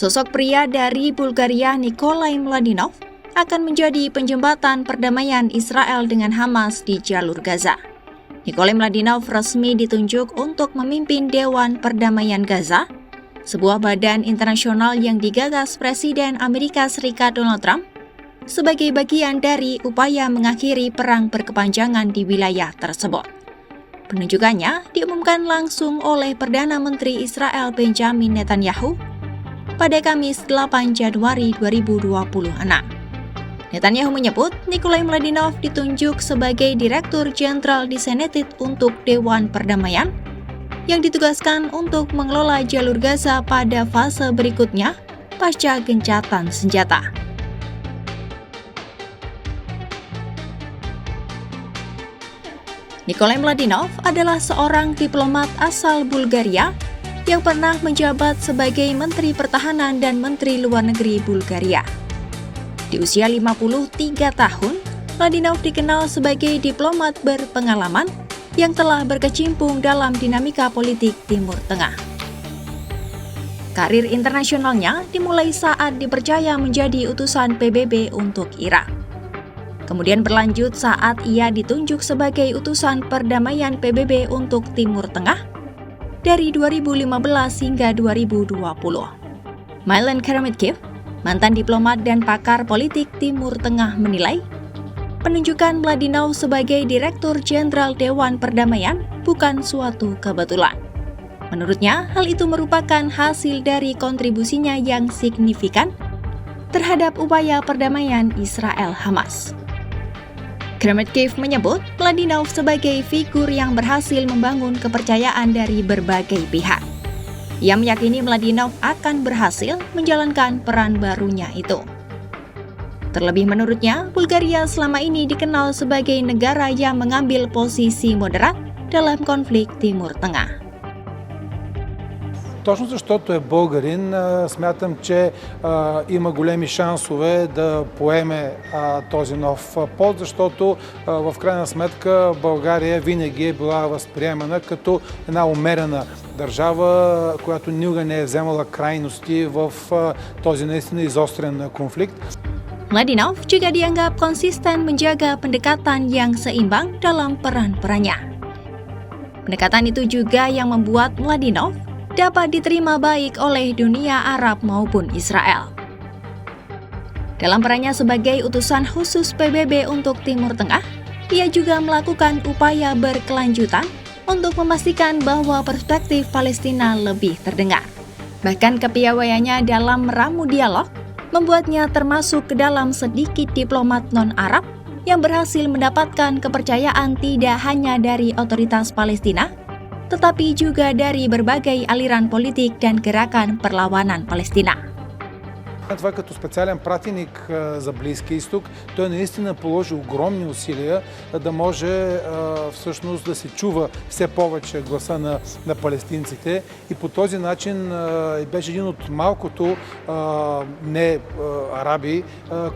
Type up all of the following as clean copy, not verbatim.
Sosok pria dari Bulgaria Nikolai Mladinov akan menjadi penjembatan perdamaian Israel dengan Hamas di jalur Gaza. Nikolai Mladinov resmi ditunjuk untuk memimpin Dewan Perdamaian Gaza, sebuah badan internasional yang digagas Presiden Amerika Serikat Donald Trump sebagai bagian dari upaya mengakhiri perang berkepanjangan di wilayah tersebut. Penunjukannya diumumkan langsung oleh Perdana Menteri Israel Benjamin Netanyahu pada Kamis 8 Januari 2026. Netanyahu menyebut Nikolai Mladinov ditunjuk sebagai Direktur Jenderal Designated untuk Dewan Perdamaian yang ditugaskan untuk mengelola jalur Gaza pada fase berikutnya pasca gencatan senjata. Nikolai Mladinov adalah seorang diplomat asal Bulgaria yang pernah menjabat sebagai Menteri Pertahanan dan Menteri Luar Negeri Bulgaria. Di usia 53 tahun, Mladinov dikenal sebagai diplomat berpengalaman yang telah berkecimpung dalam dinamika politik Timur Tengah. Karir internasionalnya dimulai saat dipercaya menjadi utusan PBB untuk Irak. Kemudian berlanjut saat ia ditunjuk sebagai utusan perdamaian PBB untuk Timur Tengah dari 2015 hingga 2020. Milan Karamitkiv, mantan diplomat dan pakar politik Timur Tengah menilai, penunjukan Mladinov sebagai Direktur Jenderal Dewan Perdamaian bukan suatu kebetulan. Menurutnya, hal itu merupakan hasil dari kontribusinya yang signifikan terhadap upaya perdamaian Israel-Hamas. Karamitkiv menyebut Mladinov sebagai figur yang berhasil membangun kepercayaan dari berbagai pihak. Ia meyakini Mladinov akan berhasil menjalankan peran barunya itu. Terlebih menurutnya, Bulgaria selama ini dikenal sebagai negara yang mengambil posisi moderat dalam konflik Timur Tengah. Точно защото е българин, смятам, че има големи шансове да поеме този нов пост, защото в крайна сметка България винаги е била възприемана като една умерена държава, която никога не е вземала крайности в този наистина изострен конфликт. Mladinov juga dianggap konsisten menjaga pendekatan yang seimbang dalam peran-perannya. Pendekatan itu juga yang membuat Mladinov dapat diterima baik oleh dunia Arab maupun Israel. Dalam perannya sebagai utusan khusus PBB untuk Timur Tengah, ia juga melakukan upaya berkelanjutan untuk memastikan bahwa perspektif Palestina lebih terdengar. Bahkan kepiawaiannya dalam meramu dialog membuatnya termasuk ke dalam sedikit diplomat non-Arab yang berhasil mendapatkan kepercayaan tidak hanya dari otoritas Palestina, tetapi juga dari berbagai aliran politik dan gerakan perlawanan Palestina. Това като специален пратеник за Близкия изток, той наистина положи огромни усилия да може всъщност да се чува все повече гласа на палестинците и по този начин беше един от малкото не араби,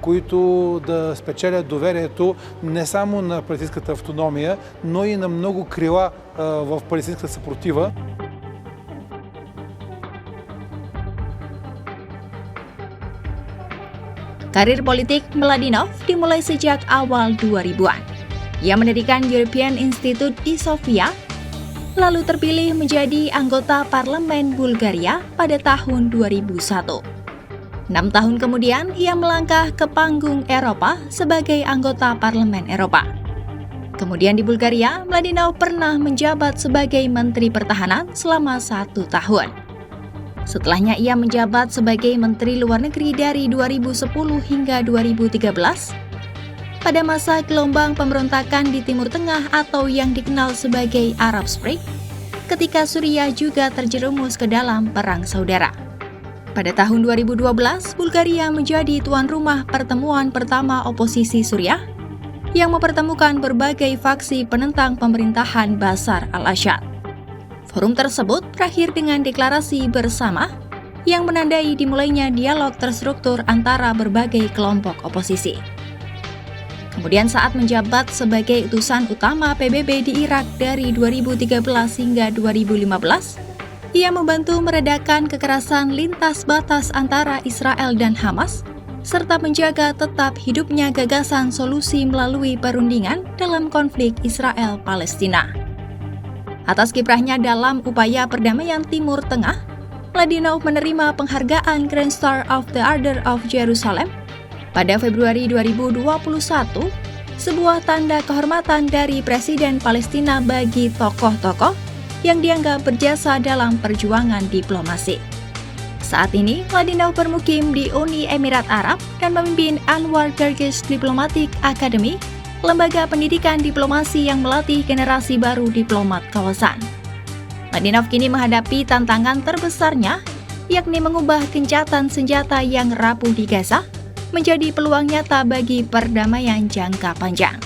които да спечелят доверието не само на палестинската автономия, но и на много крила в палестинската съпротива. Karir politik Mladinov dimulai sejak awal 2000-an. Ia mendirikan European Institute di Sofia, lalu terpilih menjadi anggota parlemen Bulgaria pada tahun 2001. 6 tahun kemudian, ia melangkah ke panggung Eropa sebagai anggota parlemen Eropa. Kemudian di Bulgaria, Mladinov pernah menjabat sebagai Menteri Pertahanan selama 1 tahun. Setelahnya ia menjabat sebagai Menteri Luar Negeri dari 2010 hingga 2013 pada masa gelombang pemberontakan di Timur Tengah atau yang dikenal sebagai Arab Spring, ketika Suriah juga terjerumus ke dalam perang saudara. Pada tahun 2012, Bulgaria menjadi tuan rumah pertemuan pertama oposisi Suriah yang mempertemukan berbagai faksi penentang pemerintahan Bashar al-Assad. Forum tersebut berakhir dengan deklarasi bersama yang menandai dimulainya dialog terstruktur antara berbagai kelompok oposisi. Kemudian saat menjabat sebagai utusan utama PBB di Irak dari 2013 hingga 2015, Ia membantu meredakan kekerasan lintas batas antara Israel dan Hamas, serta menjaga tetap hidupnya gagasan solusi melalui perundingan dalam konflik Israel-Palestina. Atas kiprahnya dalam upaya perdamaian Timur Tengah, Mladinov menerima penghargaan Grand Star of the Order of Jerusalem pada Februari 2021, sebuah tanda kehormatan dari Presiden Palestina bagi tokoh-tokoh yang dianggap berjasa dalam perjuangan diplomasi. Saat ini, Mladinov bermukim di Uni Emirat Arab dan memimpin Anwar Turkish Diplomatic Academy, lembaga pendidikan diplomasi yang melatih generasi baru diplomat kawasan. Mladinov kini menghadapi tantangan terbesarnya, yakni mengubah gencatan senjata yang rapuh di Gaza menjadi peluang nyata bagi perdamaian jangka panjang.